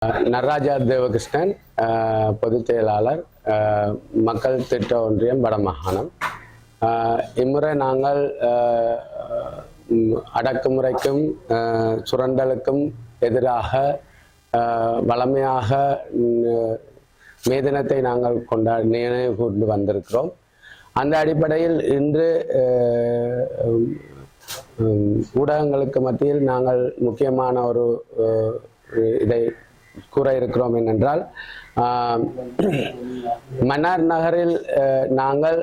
நடராஜா தேவகிருஷ்ணன், பொதுச் செயலாளர், மக்கள் திட்ட ஒன்றியம் வடமாகாணம். இம்முறை நாங்கள் அடக்குமுறைக்கும் சுரண்டலுக்கும் எதிராக வளமையாக மே தினத்தை நாங்கள் நினைவு கூர்ந்து வந்திருக்கிறோம். அந்த அடிப்படையில் இன்று ஊடகங்களுக்கு மத்தியில் நாங்கள் முக்கியமான ஒரு இதை கூற இருக்கிறோம். என்னென்றால், மன்னார் நகரில் நாங்கள்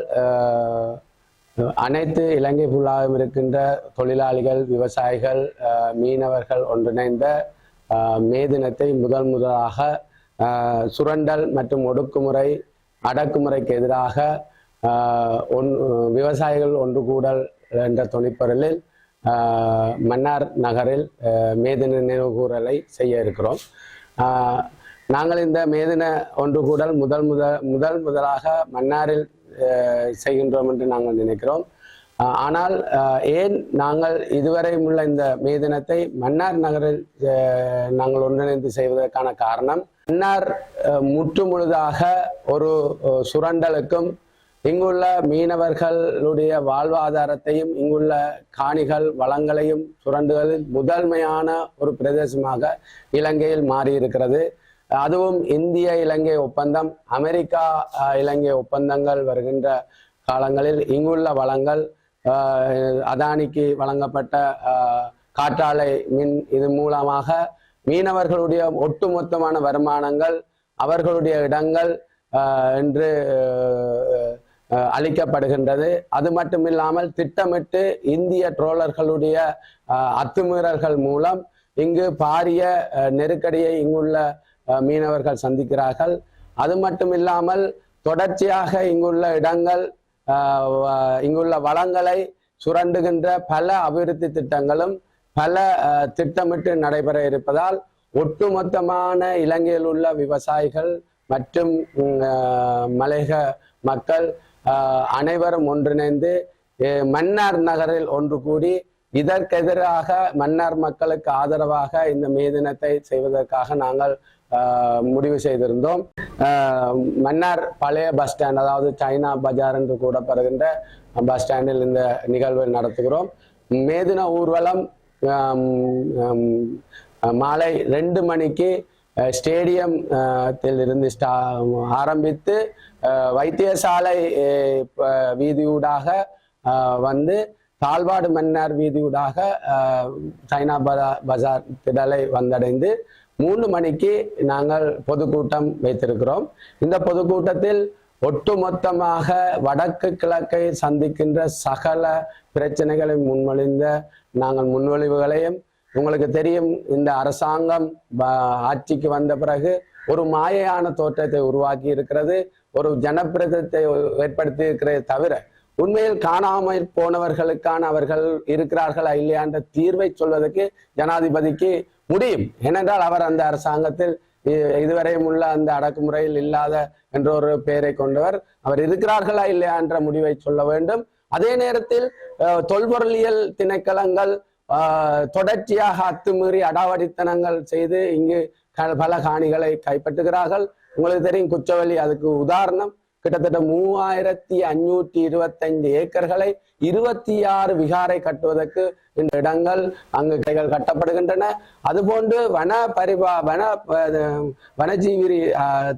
அனைத்து இலங்கை ஃபுல்லாகவும் இருக்கின்ற தொழிலாளிகள், விவசாயிகள், மீனவர்கள் ஒன்றிணைந்த மே தினத்தை முதலாக சுரண்டல் மற்றும் ஒடுக்குமுறை, அடக்குமுறைக்கு எதிராக விவசாயிகள் ஒன்று கூடல் என்ற துணிப்பொருளில் மன்னார் நகரில் மேதின நினைவுகூரலை செய்ய இருக்கிறோம். நாங்கள் இந்த மேதின ஒன்று கூடல் முதலாக மன்னாரில் செய்கின்றோம் என்று நாங்கள் நினைக்கிறோம். ஆனால் ஏன் நாங்கள் இதுவரையும் உள்ள இந்த மே தினத்தை மன்னார் நகரில் நாங்கள் ஒன்றிணைந்து செய்வதற்கான காரணம், மன்னார் முற்று முழுதாக ஒரு சுரண்டலுக்கும், இங்குள்ள மீனவர்களுடைய வாழ்வாதாரத்தையும் இங்குள்ள காணிகள் வளங்களையும் சுரண்டுவதில் முதன்மையான ஒரு பிரதேசமாக இலங்கையில் மாறியிருக்கிறது. அதுவும் இந்திய இலங்கை ஒப்பந்தம், அமெரிக்கா இலங்கை ஒப்பந்தங்கள் வருகின்ற காலங்களில் இங்குள்ள வளங்கள், அதானிக்கு வழங்கப்பட்ட காற்றாலை மின் இது மூலமாக மீனவர்களுடைய ஒட்டுமொத்தமான வருமானங்கள், அவர்களுடைய இடங்கள் என்று அளிக்கப்படுகின்றது. அது மட்டுமில்லாமல் திட்டமிட்டு இந்திய ட்ரோலர்களுடைய அத்துமீறல்கள் மூலம் இங்கு பாரிய நெருக்கடியை இங்குள்ள மீனவர்கள் சந்திக்கிறார்கள். அது மட்டுமில்லாமல் தொடர்ச்சியாக இங்குள்ள இடங்கள், இங்குள்ள வளங்களை சுரண்டுகின்ற பல அபிவிருத்தி திட்டங்களும் பல திட்டமிட்டு நடைபெற இருப்பதால் ஒட்டுமொத்தமான இலங்கையில் உள்ள விவசாயிகள் மற்றும் மலையக மக்கள் அனைவரும் ஒன்றிணைந்து மன்னார் நகரில் ஒன்று கூடி இதற்கெதிராக மன்னார் மக்களுக்கு ஆதரவாக இந்த மே தினத்தை செய்வதற்காக நாங்கள் முடிவு செய்திருந்தோம். மன்னார் பழைய பஸ் ஸ்டாண்ட், அதாவது சைனா பஜார் என்று கூடப்படுகின்ற பஸ் ஸ்டாண்டில் இந்த நிகழ்வை நடத்துகிறோம். மே தின ஊர்வலம் மாலை 2 மணிக்கு ஸ்டேடியத்தில் இருந்து ஆரம்பித்து வைத்தியசாலை வீதியூடாக வந்து தாழ்வாடு மன்னார் வீதியூடாக சைனா பஜார் திடலை வந்தடைந்து 3 மணிக்கு நாங்கள் பொதுக்கூட்டம் வைத்திருக்கிறோம். இந்த பொதுக்கூட்டத்தில் ஒட்டுமொத்தமாக வடக்கு கிழக்கை சந்திக்கின்ற சகல பிரச்சனைகளை முன்மொழிந்த நாங்கள் முன்மொழிவுகளையும், உங்களுக்கு தெரியும், இந்த அரசாங்கம் ஆட்சிக்கு வந்த பிறகு ஒரு மாயையான தோற்றத்தை உருவாக்கி இருக்கிறது, ஒரு ஜனப்பிரதத்தை ஏற்படுத்தி இருக்கிறதே தவிர உண்மையில் காணாமல் போனவர்களுக்கான அவர்கள் இருக்கிறார்களா இல்லையா என்ற தீர்வை சொல்வதற்கு ஜனாதிபதிக்கு முடியும். ஏனென்றால் அவர் அந்த அரசாங்கத்தில் இதுவரையும் உள்ள அந்த அடக்குமுறையில் இல்லாத என்ற ஒரு பெயரை கொண்டவர். அவர் இருக்கிறார்களா இல்லையா என்ற முடிவை சொல்ல வேண்டும். அதே நேரத்தில் தொல்பொருளியல் திணைக்களங்கள் தொடர்ச்சியாக அத்துமீறி அடாவடித்தனங்கள் செய்து இங்கு பல காணிகளை கைப்பற்றுகிறார்கள். உங்களுக்கு தெரியும், குச்சவெளி அதுக்கு உதாரணம். கிட்டத்தட்ட 3525 ஏக்கர்களை 26 விகாரை கட்டுவதற்கு இந்த இடங்கள் அங்கு கைகள் கட்டப்படுகின்றன. அதுபோன்று வனஜீவி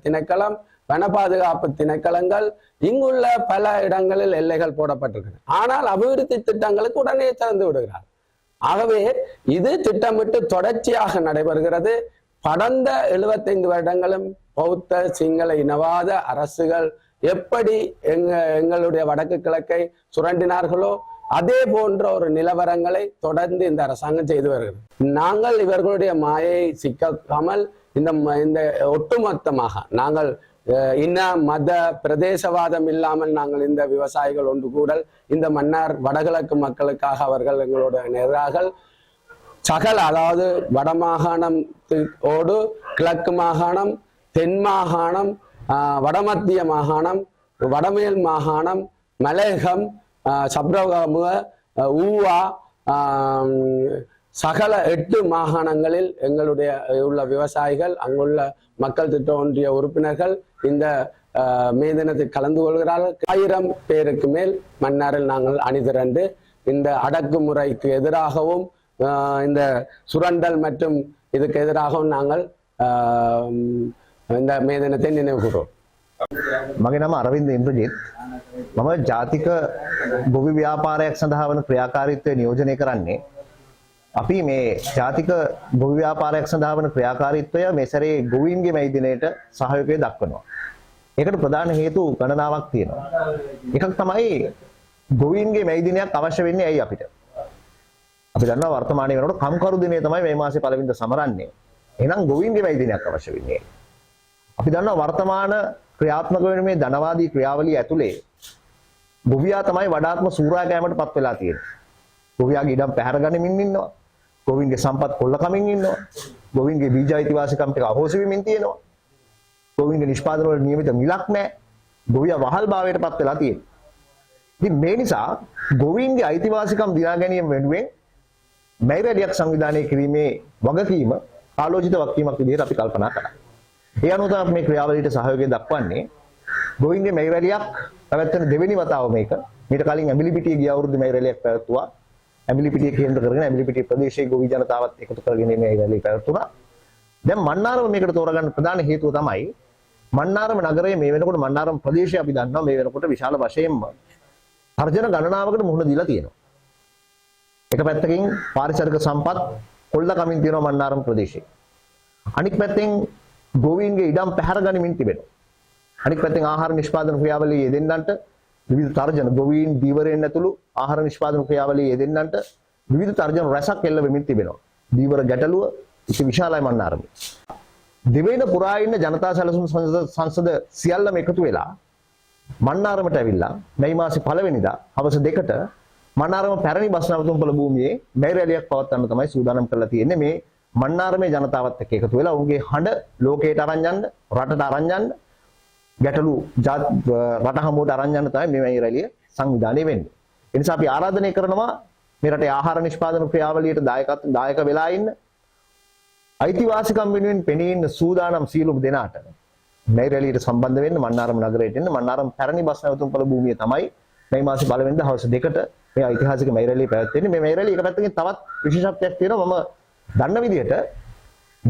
திணைக்களம், வன பாதுகாப்பு திணைக்களங்கள், இங்குள்ள பல இடங்களில் எல்லைகள் போடப்பட்டிருக்கின்றன. ஆனால் அபிவிருத்தி திட்டங்களுக்கு உடனே திறந்து விடுகிறார். ஆகவே இது திட்டமிட்டு தொடர்ச்சியாக நடைபெறுகிறது. கடந்த 75 வருடங்களும் பௌத்த சிங்கள இனவாத அரசுகள் எப்படி எங்களுடைய வடக்கு கிழக்கை சுரண்டினார்களோ அதே போன்ற ஒரு நிலவரங்களை தொடர்ந்து இந்த அரசாங்கம் செய்து வருகிறது. நாங்கள் இவர்களுடைய மாயை சிக்காமல் இந்த ஒட்டுமொத்தமாக நாங்கள் இன்ன மத பிரதேசவாதம் இல்லாமல் நாங்கள் இந்த விவசாயிகள் ஒன்று கூடல் இந்த மன்னார் வடகிழக்கு மக்களுக்காக அவர்கள் எங்களோட எதிராக சகல, அதாவது வடமாகாணத்தோடு கிழக்கு மாகாணம், தென் மாகாணம், வடமத்திய மாகாணம், வடமேல் மாகாணம், மலையகம், சப்ரகமுக, ஊவா, சகல 8 மாகாணங்களில் எங்களுடைய உள்ள விவசாயிகள் அங்குள்ள மக்கள் திட்ட ஒன்றிய உறுப்பினர்கள் இந்த மே தினத்தில் கலந்து கொள்கிறார்கள். 1000 பேருக்கு மேல் மன்னாரில் நாங்கள் அணிதிரண்டு இந்த அடக்குமுறைக்கு எதிராகவும் இந்த சுரண்டல் மற்றும் இதுக்கு எதிராகவும் நாங்கள் இந்த மே தினத்தை நினைவு கூறுவோம். මගේ නම අරවින්ද ඉන්ද්‍රජිත්. මම ජාතික ගොවි ව්‍යාපාරයක් සඳහා වන ක්‍රියාකාරීත්වය නියෝජනය කරන්නේ. අපි මේ ජාතික ගොවි ව්‍යාපාරයක් සඳහා වන ක්‍රියාකාරීත්වය මේ සැරේ ගොවීන්ගේ මැයි දිනයට සහයෝගය දක්වනවා. ඒකට ප්‍රධාන හේතු ගණනාවක් තියෙනවා. එකක් තමයි ගොවීන්ගේ මැයි දිනයක් අවශ්‍ය වෙන්නේ ඇයි අපිට? අපි දන්නවා වර්තමානයේ වෙනකොට කම්කරු දිනය තමයි මේ මාසේ පළවෙනිදා සමරන්නේ. එහෙනම් ගොවීන්ගේ මැයි දිනයක් අවශ්‍ය වෙන්නේ. අපි දන්නවා වර්තමාන ක්‍රියාත්මක වෙන මේ ධනවාදී ක්‍රියාවලිය ඇතුලේ ගොවියා තමයි වඩාත්ම සූරා කෑමට පත් වෙලා තියෙන්නේ. ගොවියාගේ ඉඩම් පැහැර ගනිමින් ඉන්නවා. ගොවින්ගේ සම්පත් කොල්ල කමින් ඉන්නවා. ගොවින්ගේ බීජ අයිතිවාසිකම් ටික අහෝසි වෙමින් තියෙනවා. ගොවින්ගේ නිෂ්පාදන වල නියමිත මිලක් නැහැ. ගොවියා වහල් භාවයට පත් වෙලා තියෙනවා. ඉතින් මේ නිසා ගොවින්ගේ අයිතිවාසිකම් දිනා ගැනීම වෙනුවෙන් මැයි රැලියක් සංවිධානය කිරීමේ වගකීම ආලෝචිත වගකීමක් විදිහට අපි කල්පනා කළා. ඒ අනුව තමයි මේ ක්‍රියාවලියට සහයෝගය දක්වන්නේ. ගොවින්ගේ මැයි රැලියක් පැවැත්වෙන දෙවෙනි වතාව මේක. මීට කලින් ඇඹිලිපිටිය ගිය අවුරුද්දේ මැයි රැලියක් පැවැත්වුවා. ඇඹිලිපිටිය කේන්ද්‍ර කරගෙන ඇඹිලිපිටිය ප්‍රදේශයේ ගොවි ජනතාවත් එකතු කරගෙන මේ රැලිය පැවැත්වුණා. දැන් මන්නාරම මේකට තෝරගන්න ප්‍රධාන හේතුව තමයි මන්නාරම නගරයේ මේ වෙනකොට මන්නාරම ප්‍රදේශය අපි දන්නවා මේ වෙනකොට විශාල වශයෙන්ම තර්ජන ගණනාවකට මුහුණ දීලා තියෙනවා. එක පැත්තකින් පාරිසරික සම්පත් කොල්ල කමින් තියෙනවා මන්නාරම ප්‍රදේශයේ. අනිත් පැත්තෙන් ගොවීන්ගේ ඉඩම් පැහැර ගනිමින් තිබෙනවා. අනිත් පැත්තෙන් ආහාර නිෂ්පාදන ක්‍රියාවලියේ යෙදෙන්නන්ට විවිධ තර්ජන ගොවීන් දීවරයෙන් ඇතුළු ආහාර නිෂ්පාදන ක්‍රියාවලියේ යෙදෙන්නන්ට විවිධ තර්ජන රැසක් එල්ල වෙමින් තිබෙනවා. දීවර ගැටලුව ඉති විශාලයි මන්නාරමේ. දිවයින පුරා ඉන්න ජනතා සැලසුම් සංසද සියල්ලම එකතු වෙලා මන්නාරමට ඇවිල්ලා මැයි මාසේ 1 වෙනිදා හවස 2ට මන්නාරම පැරණි බස් නැවතුම්පොළ භූමියේ මැයි රැලියක් පවත්වන්න තමයි සූදානම් කරලා තියෙන්නේ. මේ මන්නාරමේ ජනතාවත් එක්ක එකතු වෙලා උන්ගේ හඬ ලෝකයට අරන් යන්න, රටට අරන් යන්න, ගැටලු රට හමුවට අරන් යන්න තමයි මේ මැයි රැලිය සංවිධානය වෙන්නේ. ඒ නිසා අපි ආරාධනය කරනවා මේ රටේ ආහාර නිෂ්පාදන ක්‍රියාවලියට දායක වෙලා ඉන්න අයිතිවාසිකම් වෙනුවෙන් පෙනී ඉන්න සූදානම් සියලුම දෙනාට මැයි රැලියට සම්බන්ධ වෙන්න මන්නාරම නගරයට එන්න. මන්නාරම පැරණි බස් නැවතුම්පොළ භූමිය තමයි මැයි මාසේ 1 වෙනිදා හවස 2ට මේ ඓතිහාසික මැයි රැලිය පැවැත්වෙන්නේ. මේ මැයි රැලිය එක පැත්තකින් තවත් විශේෂත්වයක් තියෙනවා. මම දන්න විදිහට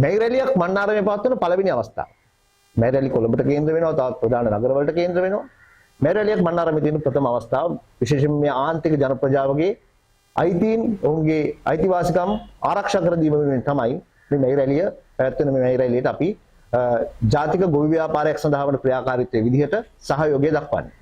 මැයි රැලියක් මන්නාරමේ පවත්වන පළවෙනි අවස්ථාව. මැයි රැලිය කොළඹට කේන්ද්‍ර වෙනවා, තවත් ප්‍රධාන නගරවලට කේන්ද්‍ර වෙනවා. මැයි රැලියක් මන්නාරමේ තියෙන ප්‍රථම අවස්ථාව. විශේෂයෙන්ම මේ ආන්තික ජන ප්‍රජාවගේ අයිතීන් ඔවුන්ගේ අයිතිවාසිකම් ආරක්ෂා කර දීම වෙනුවෙන් තමයි මේ මැයි රැලිය පැවැත්වෙන. මේ මැයි රැලියට අපි ජාතික ගොවි ව්‍යාපාරයක් සඳහා වන ක්‍රියාකාරීත්වයේ විදිහට සහයෝගය දක්වන්නේ.